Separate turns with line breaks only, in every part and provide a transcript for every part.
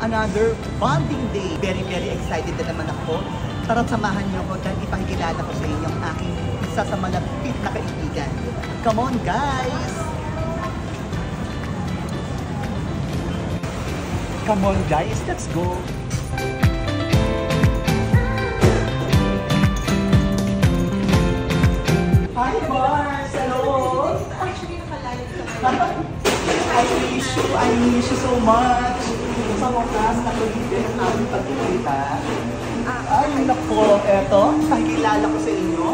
another bonding day. Very, very excited na naman ako. Tara, samahan niyo ako dahil ipakikilala ko sa inyo ang aking isa sa malapit na kaibigan. Come on, guys! Come on, guys, let's go! Hi, Mars! Hello!
Actually, nakalayo ka.
I miss you so much! Sa wakas, nakulitin ang aming pagkikita. Ay, nako, eto, pakikilala ko sa inyo.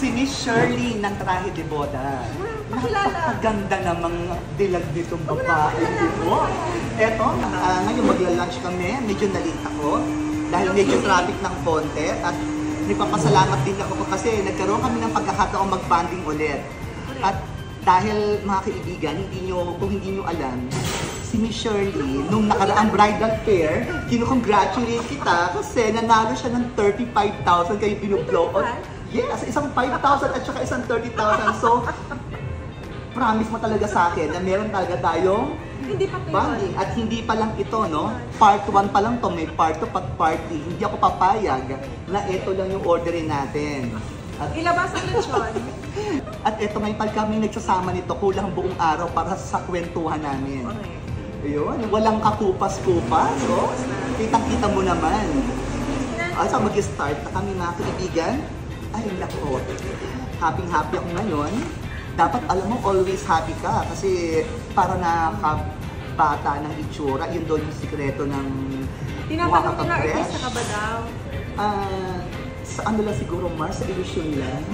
Si Miss Shirley ng Traje de Boda. Napakaganda namang dilag ditong babae dito. Eto, ngayon magla-lunch kami. Medyo nalate ako. Dahil medyo traffic ng konti. At nagpapasalamat din ako kasi nagkaroon kami ng pagkakataong mag-banding ulit. At dahil mga kaibigan, kung hindi nyo alam, si Miss Shirley, nung nakaraang bridal fair, kinu-congratulate kita kasi nanalo siya ng 35,000 kayo binublow. Yes, isang 5,000 at saka isang 30,000. So, promise mo talaga sa akin na meron talaga tayong banding. At hindi pa lang ito, no? Part 1 pa lang to, may part 2 pag party. Hindi ako papayag na ito lang yung orderin natin. At
ilabas ang lechon.
At ito ngayon pag kami nagsasama nito, kulang buong araw para sa kwentuhan namin.
Okay.
Ayun, walang kakupas-kupas. So, kitang-kita mo naman. So mag-start na kami mga kaibigan. Ay, nako. Happy-happy ako ngayon. Dapat alam mo, always happy ka. Kasi para nakabata ng itsura, yun doon yung sikreto ng
tinatanong nila, artista ka ba daw?
Sa ano lang siguro, Mars, sa illusion lang.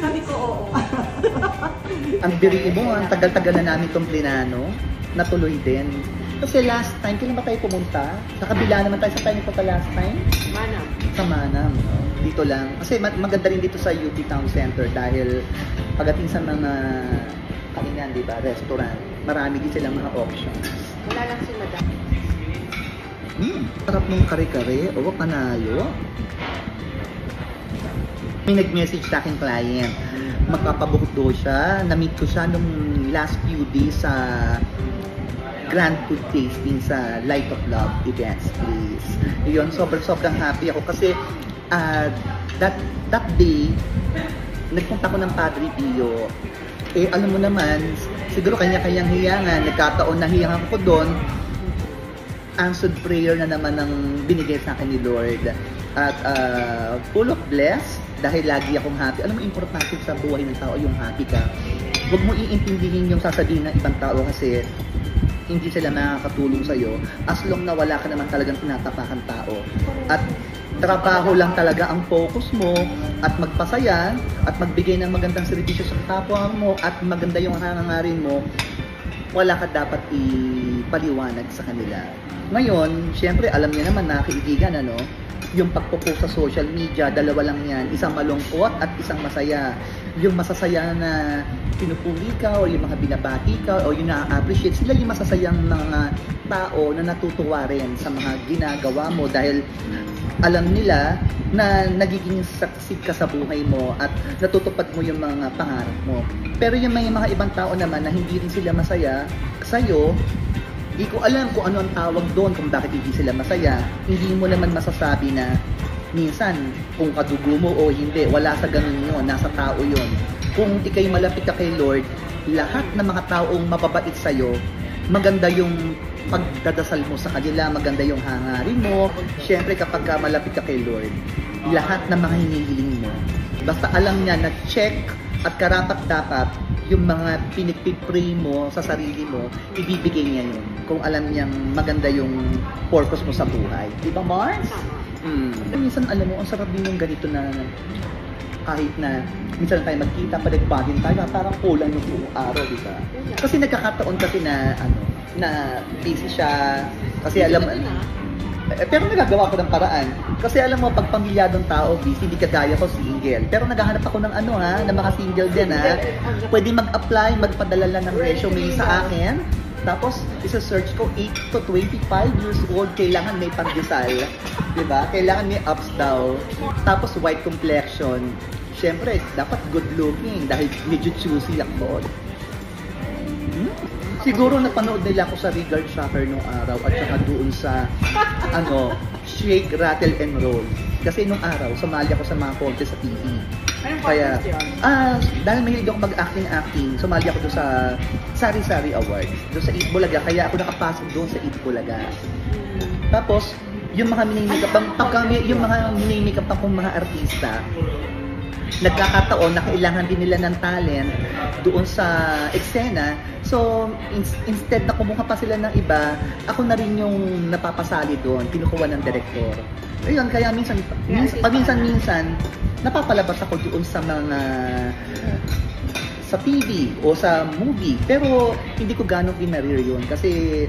Sabi ko, oo.
Ang biriin mo, ang tagal-tagal na namin itong plinano, natuloy din. Kasi last time, kailan ba tayo pumunta? Sa kabila naman tayo, sa tayo nagpunta last time?
Manam.
Sa Manam. Dito lang. Kasi maganda rin dito sa UP Town Center dahil pagdating sa mga kainan, di ba, restaurant, marami din silang mga options.
Wala lang si Madam.
Sarap ng kare-kare. O, panalo. May nag-message sa akin client. Magpapabook daw siya. Na-meet ko siya nung last few days sa grand food tasting sa Light of Love events, please. Yun, sobrang happy ako kasi that day, nagpunta ko ng Padre Pio. Eh, alam mo naman, siguro kanya-kanyang hiyangan. Nagkataon na hiyangan ko doon. Answered prayer na naman ang binigay sa akin ni Lord. At full of bless dahil lagi akong happy. Alam mo, importante sa buhay ng tao yung happy ka. Huwag mo iintindihin yung sasabihin ng ibang tao kasi hindi sila makakatulong sa'yo as long na wala ka naman talagang tinatapakan tao. At trabaho lang talaga ang focus mo at magpasaya at magbigay ng magandang serbisyo sa kapwa mo at maganda yung hangangarin mo, wala ka dapat ipaliwanag sa kanila. Ngayon, syempre alam niya naman na kaibigan, ano, yung pagpo-post sa social media, dalawa lang yan, isang malungkot at isang masaya. Yung masasaya na pinupuli ka o yung mga binabati ka o yung na-appreciate, sila yung masasayang mga tao na natutuwa rin sa mga ginagawa mo dahil alam nila na nagiging succeed ka sa buhay mo at natutupad mo yung mga pangarap mo. Pero yung may mga ibang tao naman na hindi rin sila masaya sa'yo, di ko alam kung ano ang tawag doon, kung bakit hindi sila masaya. Hindi mo naman masasabi na minsan kung kadugo mo o hindi, wala sa ganun yun, nasa tao yun. Kung ikay malapit ka kay Lord, lahat ng mga taong mababait sa'yo, maganda yung pagdadasal mo sa kanila, maganda yung hangarin mo. Siyempre kapag ka malapit ka kay Lord, lahat ng mga hinihiling mo, basta alam niya na check at karapat-dapat yung mga pinipipray mo sa sarili mo, ibibigay niya yun. Kung alam niyang maganda yung purpose mo sa buhay. Di ba, Mars? Minsan, alam mo, ang sarap din yung ganito na kahit na minsan tayo magkita, paligpagin tayo, parang kulang yung buong araw, di ba? Kasi nagkakataon kasi na, na busy siya. Kasi alam mo, pero nagagawa ko ng paraan. Kasi alam mo, pag pamilyadong tao, busy, hindi kagaya ko single. Pero naghahanap ako ng ng mga single din Pwede mag-apply, magpadala lang ng resume sa akin. Tapos, isa-search ko 8 to 25 years old, kailangan may pandesal. Diba? Kailangan may abs daw. Tapos, white complexion. Siyempre, dapat good looking dahil medyo choosy ako. Siguro napanood nila ako sa Regal Shocker nung araw at saka doon sa Shake, Rattle and Roll. Kasi nung araw, sumali ako sa mga contest sa TV.
Anong
Kaya,
contest yun?
dahil mahilig ako mag-acting, sumali ako doon sa Sari-Sari Awards, doon sa Eat Bulaga. Kaya ako nakapasok doon sa Eat Bulaga. Tapos, yung mga minimikap akong mga artista, nagkakataon na kailangan din nila ng talent doon sa eksena. So, instead na kumuha pa sila ng iba, ako na rin yung napapasali doon, kinukuha ng direktor. Ayun, kaya paminsan-minsan, napapalabas ako doon sa mga sa TV o sa movie. Pero hindi ko ganong inarir yun kasi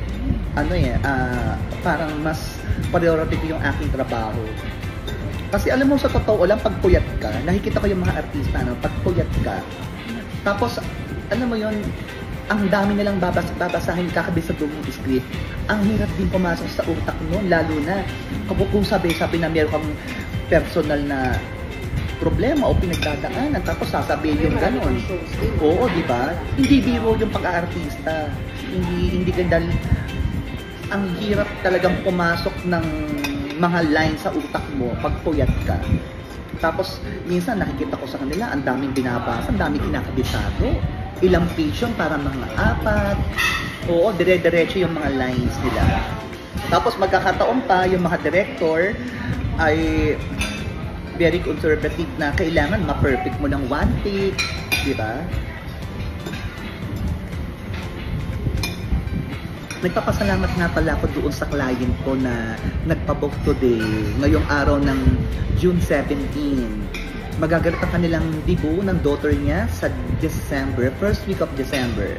parang mas priority ko yung aking trabaho. Kasi alam mo, sa totoo lang, pag puyat ka, nakikita ko yung mga artista, pag puyat ka, tapos, alam mo yun, ang dami nilang babasahin kakabisa doon yung script. Ang hirap din pumasok sa utak noon, lalo na kung sabi na meron kang personal na problema o pinagdadaanan, tapos sasabihin yung gano'n. Oo, di ba? Hindi biro yung pag-aartista. Hindi ganda. Ang hirap talagang pumasok ng mga line sa utak mo pag puyat ka. Tapos, minsan nakikita ko sa kanila, ang daming binabasa, ang daming kinakabisado. Ilang page yun, para mga 4. Oo, dire-diretso yung mga lines nila. Tapos, magkakataon pa, yung mga director ay very conservative na kailangan ma-perfect mo ng one take, di ba? Nagpapasalamat nga pala ako doon sa client ko na nagpa-book today, ngayong araw ng June 17. Magaganap ang kanilang debut ng daughter niya sa December, first week of December.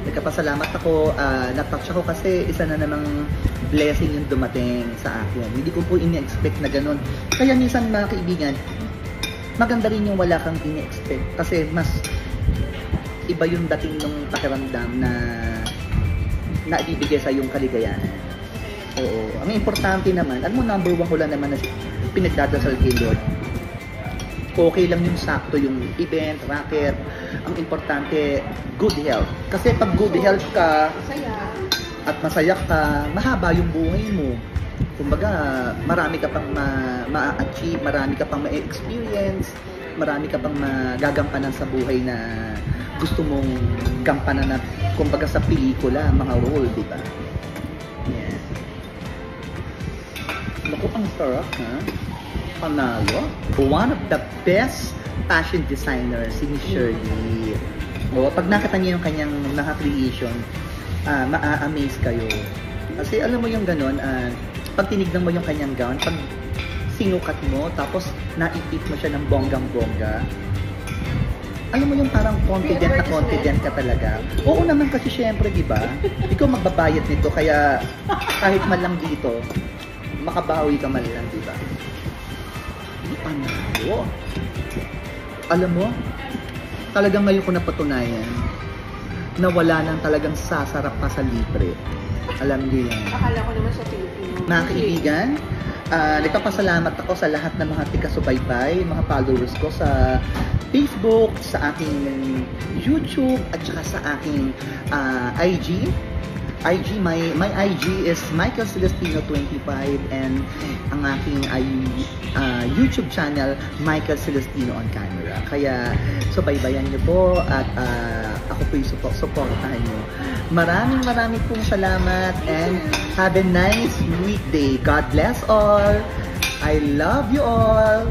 Nagpapasalamat ako, natouch ako kasi isa na namang blessing yung dumating sa akin. Hindi ko po ini-expect na ganun. Kaya minsan mga kaibigan, maganda rin yung wala kang ini-expect kasi mas iba yung dating ng pakiramdam na naibibigay sa yung kaligayahan. Oo. Ang importante naman, alam mo, number 1 ko lang naman na pinagdadasal kay Lord. Okay lang yung sakto yung event, racket. Ang importante, good health. Kasi pag good health ka at masaya ka, mahaba yung buhay mo. Kumbaga, marami ka pang ma-achieve, marami ka pang ma-experience, marami ka pang magagampanan sa buhay na gusto mong gampanan na, kumbaga sa pelikula, mga role, di ba? Yeah. Naku, ang sarap, ha? Panalo. One of the best fashion designers, si Miss Shirley. O, pag nakita niyo yung kanyang mga creation, maa-amaze kayo. Kasi alam mo yung ganun, pag tinignan mo yung kanyang gown, pag sinukat mo, tapos naipit mo siya ng bonggang-bongga, alam mo yung parang confident ka talaga. Oo naman kasi syempre, di ba? Ikaw magbabayad nito, kaya kahit man lang dito, makabawi ka man lang, di ba? Panalo. Alam mo, talagang ngayon ko napatunayan na wala nang talagang sasarap pa sa libre. Alam niyo yan.
Akala ko naman sa Pilipino.
Mga kaibigan, nagpapasalamat ako sa lahat ng mga tika-subaybay, mga followers ko sa Facebook, sa aking YouTube, at saka sa aking IG. My IG is Michael Celestino 25 and ang aking YouTube channel, Michael Celestino on Camera. Kaya subaybayan niyo po at ako po yung supportahan niyo. Maraming pong salamat and have a nice weekday. God bless all. I love you all.